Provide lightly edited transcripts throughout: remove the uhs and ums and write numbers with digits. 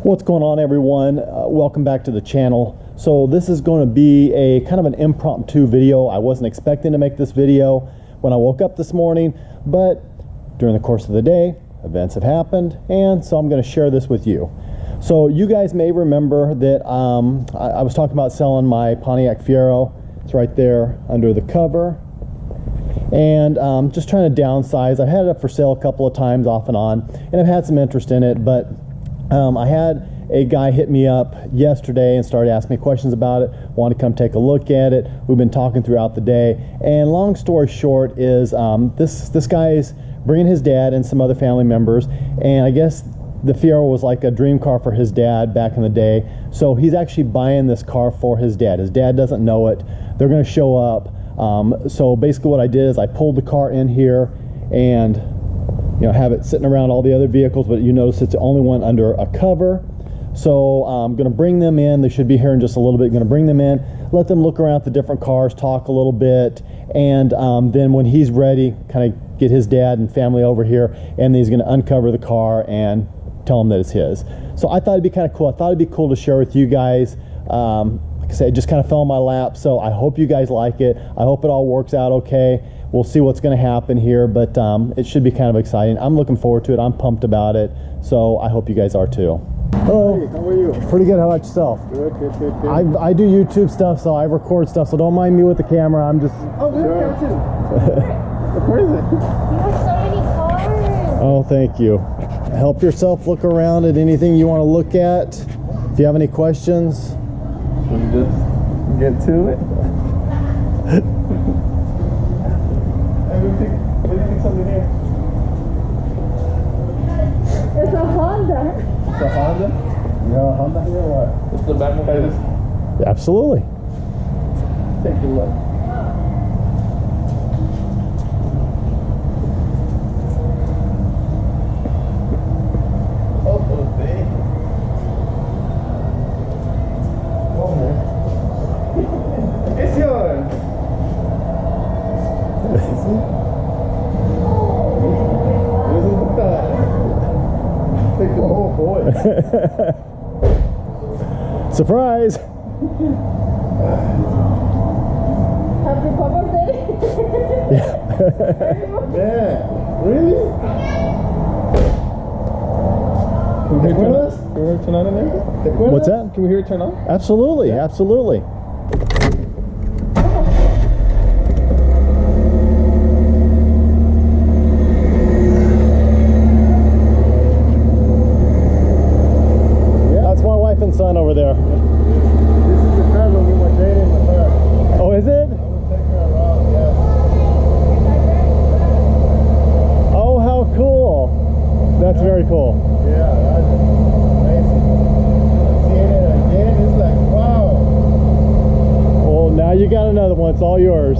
What's going on, everyone? Welcome back to the channel. So this is going to be a kind of an impromptu video. I wasn't expecting to make this video when I woke up this morning, but during the course of the day, events have happened, and so I'm going to share this with you. So you guys may remember that I was talking about selling my Pontiac Fiero. It's right there under the cover, and just trying to downsize. I've had it up for sale a couple of times off and on, and I've had some interest in it, but I had a guy hit me up yesterday and started asking me questions about it, wanted to come take a look at it. We've been talking throughout the day, and long story short is this guy is bringing his dad and some other family members, and I guess the Fiero was like a dream car for his dad back in the day, so he's actually buying this car for his dad. His dad doesn't know it. They're going to show up. So basically what I did is I pulled the car in here and have it sitting around all the other vehicles, but you notice it's the only one under a cover. So I'm going to bring them in. They should be here in just a little bit. Going to bring them in, let them look around at the different cars, talk a little bit, and then when he's ready, kind of get his dad and family over here, and he's going to uncover the car and tell them that it's his. So I thought it'd be kind of cool. I thought it'd be cool to share with you guys. Like I said, it just kind of fell in my lap, so I hope you guys like it. I hope it all works out okay. We'll see what's going to happen here, but it should be kind of exciting. I'm looking forward to it. I'm pumped about it, so I hope you guys are too. Hello. Hey, how are you? Pretty good. How about yourself? Good. I do YouTube stuff, so I record stuff, so don't mind me with the camera. I'm just... Oh, we have camera too. Where is it? You have so many cars. Oh, thank you. Help yourself look around at anything you want to look at. If you have any questions. Should we just get to it? What do you think something here? It's a Honda. It's a Honda? You have a Honda here or what? It's the back one. Absolutely. Take a look. Oh, dang. Oh, man. It's yours. Oh boy. Surprise. Happy Father's Day. Man, really? Can we hear it turn on in there? What's that? Can we hear it turn on? Absolutely, absolutely. Son over there. This is the car that we were dating with her. Oh, is it? I would take her around, yeah. Oh, how cool. That's very cool. Yeah, that's amazing. Seeing it again, it's like, wow. Well, now you got another one. It's all yours.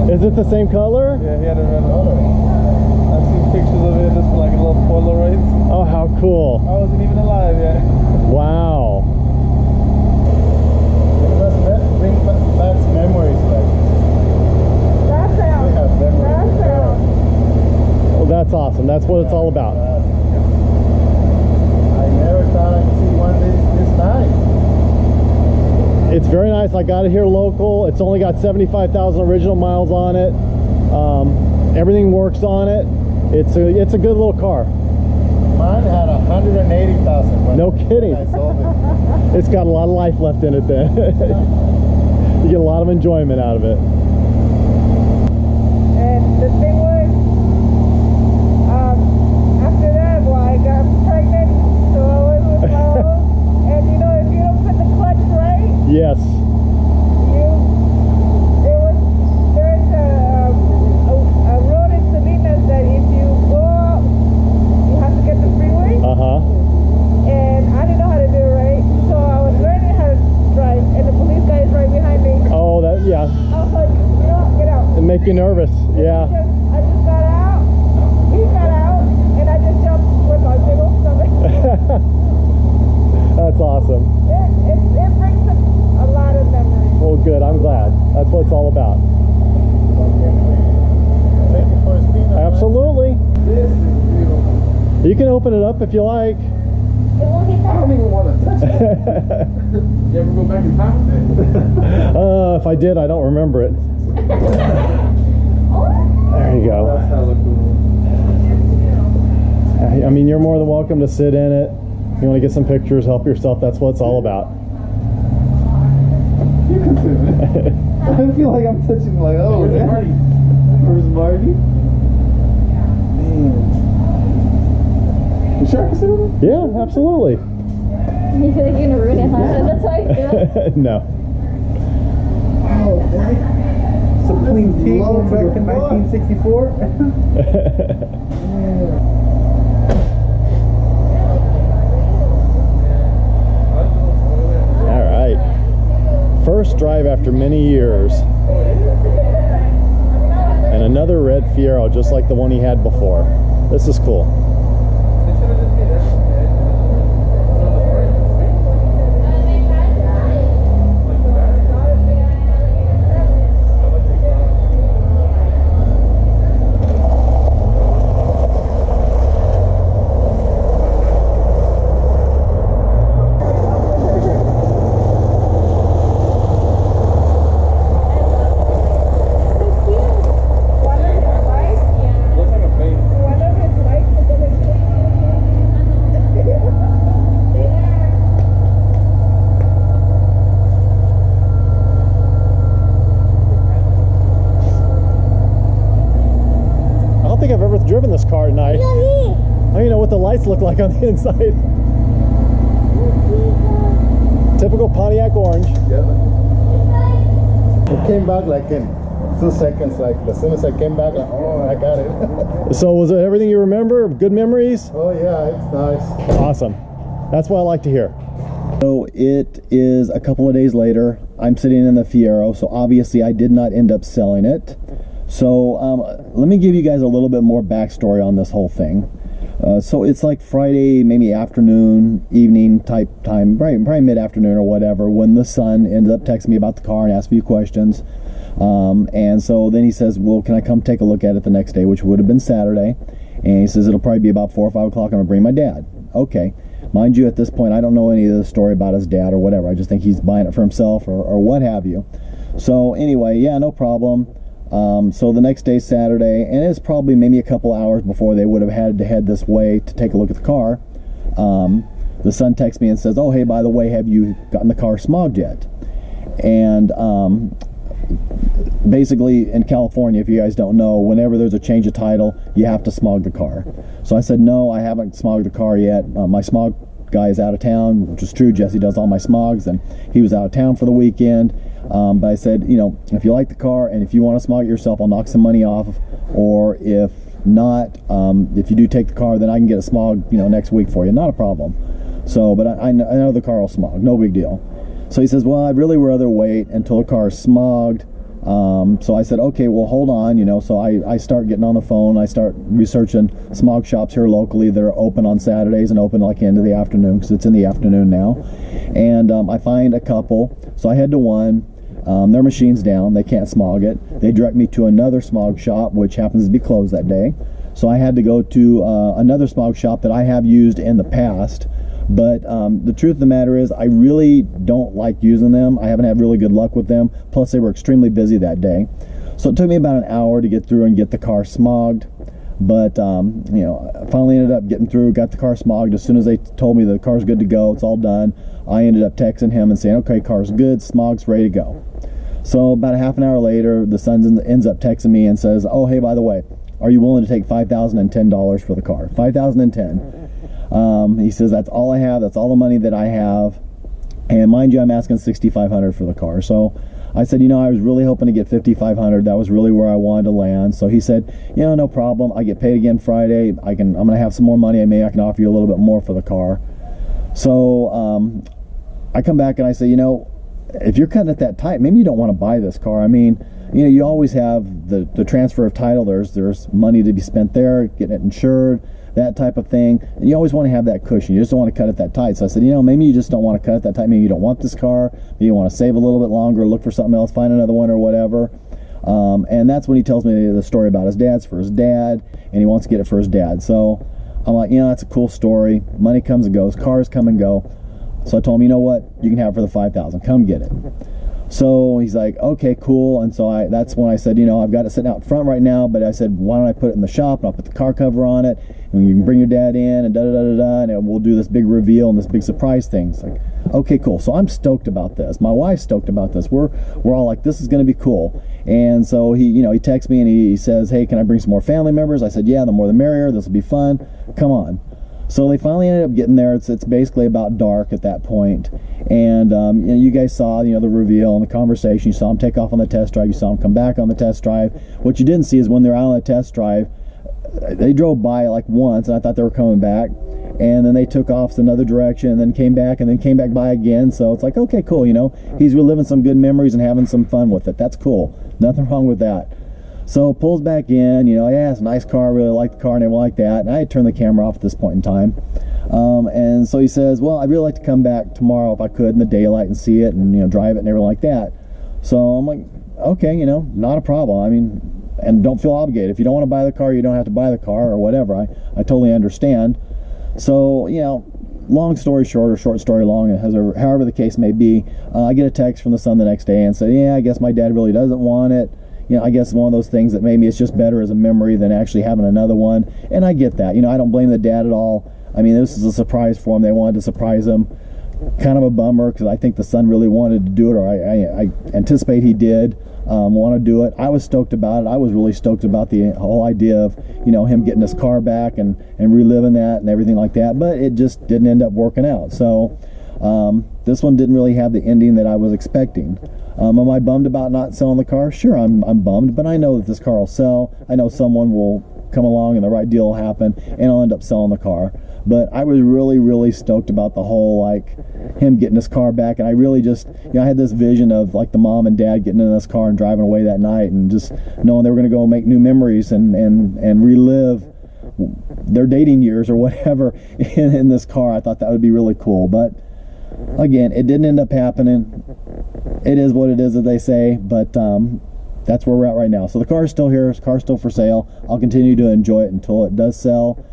Is it the same color? Yeah, he had a red color. I've seen pictures of it, just like a little Polaroids. Oh, how cool. I wasn't even alive yet. Wow. Bring back memories. That's out. We have memories. That's out. Well, that's awesome. That's what it's all about. I never thought I'd see one this nice. It's very nice. I got it here local. It's only got 75,000 original miles on it. Everything works on it. It's a good little car. Mine had 180,000. No kidding. I sold it. It's got a lot of life left in it then. You get a lot of enjoyment out of it. And the thing was, after that, well, I got pregnant, so I was with my own. And if you don't put the clutch right, Yes. There's a road in Salinas that if you go up, you have to get the freeway. And I didn't know how to do it right, so I was learning how to drive, and the police guy is right behind me. Oh, yeah. I was like, get out. It make you nervous. Yeah. I just got out, he got out, and I just jumped with my big old stomach. That's awesome. It brings a lot of memories. Well, good. I'm glad. That's what it's all about. can open it up if you like. It won't hit I don't even want to touch it. You ever go back in time with it? If I did, I don't remember it. Oh. There you go. That's hella cool. I mean, you're more than welcome to sit in it. You want to get some pictures, help yourself. That's what it's all about. You can sit in it. I feel like I'm touching like, oh, Where's Marty? Where's Marty? Man. You sure I can sit in it? Yeah, absolutely. You feel like you're gonna ruin it, huh? That's how I feel. No. Oh, Supreme Tea Love back your in butt. 1964. All right. First drive after many years. And another red Fiero, just like the one he had before. This is cool. Driven this car at night. I don't even know what the lights look like on the inside. Typical Pontiac orange. Yeah. It came back like in 2 seconds. Like as soon as I came back, like, oh, I got it. So was it everything you remember? Good memories? Oh yeah, it's nice. Awesome. That's what I like to hear. So it is a couple of days later. I'm sitting in the Fiero, so obviously I did not end up selling it. So let me give you guys a little bit more backstory on this whole thing. So it's like Friday, maybe afternoon, evening type time, probably mid-afternoon or whatever, when the son ended up texting me about the car and asked me questions. And so then he says, well, can I come take a look at it the next day, which would have been Saturday. And he says, it'll probably be about 4 or 5 o'clock. I'm going to bring my dad. Okay. Mind you, at this point, I don't know any of the story about his dad or whatever. I just think he's buying it for himself or what have you. So anyway, yeah, no problem. So the next day, Saturday, and it's probably maybe a couple hours before they would have had to head this way to take a look at the car. The son texts me and says, oh, hey, by the way, have you gotten the car smogged yet? And basically in California, if you guys don't know, whenever there's a change of title, you have to smog the car. So I said, no, I haven't smogged the car yet. My smog guy is out of town, which is true. Jesse does all my smogs, and he was out of town for the weekend. But I said, you know, if you like the car and if you want to smog it yourself, I'll knock some money off. Or if not, if you do take the car, then I can get a smog, you know, next week for you. Not a problem. So, but I know the car will smog. No big deal. So he says, well, I'd really rather wait until the car is smogged. So I said, okay, well, hold on, you know. So I start getting on the phone. I start researching smog shops here locally that are open on Saturdays and open like into the afternoon, because it's in the afternoon now. And I find a couple. So I head to one. Their machine's down. They can't smog it. They direct me to another smog shop, which happens to be closed that day. So I had to go to another smog shop that I have used in the past. But the truth of the matter is, I really don't like using them. I haven't had really good luck with them. Plus, they were extremely busy that day. So it took me about an hour to get through and get the car smogged. But, you know, I finally ended up getting through, got the car smogged. As soon as they told me the car's good to go, it's all done, I ended up texting him and saying, okay, car's good, smog's ready to go. So about a half an hour later, the son ends up texting me and says, oh, hey, by the way, are you willing to take $5,010 for the car? $5,010. He says, that's all I have. That's all the money that I have. And mind you, I'm asking $6,500 for the car. So I said, you know, I was really hoping to get $5,500. That was really where I wanted to land. So he said, you know, no problem. I get paid again Friday. I'm going to have some more money. Maybe I can offer you a little bit more for the car. So I come back and I say, you know, if you're cutting it that tight, maybe you don't want to buy this car. I mean, you know, you always have the transfer of title. There's money to be spent there, getting it insured, that type of thing. And you always want to have that cushion. You just don't want to cut it that tight. So I said, you know, maybe you just don't want to cut it that tight. Maybe you don't want this car. Maybe you want to save a little bit longer, look for something else, find another one or whatever. And that's when he tells me the story about his dad's for his dad, and he wants to get it for his dad. So I'm like, you know, that's a cool story. Money comes and goes, cars come and go. So I told him, you know what, you can have it for the $5,000. Come get it. So he's like, okay, cool. And so that's when I said, you know, I've got it sitting out front right now, but I said, why don't I put it in the shop and I'll put the car cover on it, and you can bring your dad in and and we'll do this big reveal and this big surprise thing. It's like, okay, cool. So I'm stoked about this. My wife's stoked about this. We're all like, this is going to be cool. And so he, you know, he texts me and he says, hey, can I bring some more family members? I said, yeah, the more the merrier. This will be fun. Come on. So they finally ended up getting there. It's basically about dark at that point. And you know, you guys saw, you know, the reveal and the conversation. You saw him take off on the test drive. You saw him come back on the test drive. What you didn't see is when they're out on the test drive, they drove by like once, and I thought they were coming back. And then they took off another direction and then came back by again. So it's like, okay, cool. You know, he's reliving some good memories and having some fun with it. That's cool. Nothing wrong with that. So pulls back in, you know, yeah, it's a nice car, really like the car and everything like that. And I had turned the camera off at this point in time. And so he says, well, I'd really like to come back tomorrow if I could in the daylight and see it and, you know, drive it and everything like that. So I'm like, okay, you know, not a problem. I mean, and don't feel obligated. If you don't want to buy the car, you don't have to buy the car or whatever. I totally understand. So, you know, long story short or short story long, however the case may be, I get a text from the son the next day and say, yeah, I guess my dad really doesn't want it. You know, I guess one of those things that maybe it's just better as a memory than actually having another one. And I get that. You know, I don't blame the dad at all. I mean, this is a surprise for him. They wanted to surprise him. Kind of a bummer because I think the son really wanted to do it, or I anticipate he did want to do it. I was stoked about it. I was really stoked about the whole idea of, you know, him getting his car back and reliving that and everything like that. But it just didn't end up working out. So this one didn't really have the ending that I was expecting. Am I bummed about not selling the car? Sure, I'm bummed, but I know that this car will sell. I know someone will come along and the right deal will happen, and I'll end up selling the car. But I was really, really stoked about the whole, like, him getting his car back. And I really just, you know, I had this vision of, like, the mom and dad getting in this car and driving away that night and just knowing they were going to go make new memories and relive their dating years or whatever in this car. I thought that would be really cool. But again, it didn't end up happening. It is what it is, as they say. But that's where we're at right now. So the car is still here. The car is still for sale. I'll continue to enjoy it until it does sell.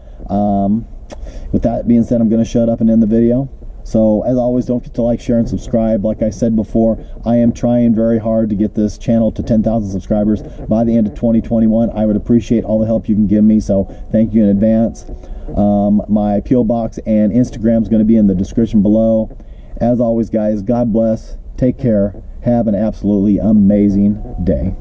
With that being said, I'm going to shut up and end the video. So as always, don't forget to like, share, and subscribe. Like I said before, I am trying very hard to get this channel to 10,000 subscribers by the end of 2021. I would appreciate all the help you can give me, so thank you in advance. My P.O. Box and Instagram is going to be in the description below. As always, guys, God bless. Take care. Have an absolutely amazing day.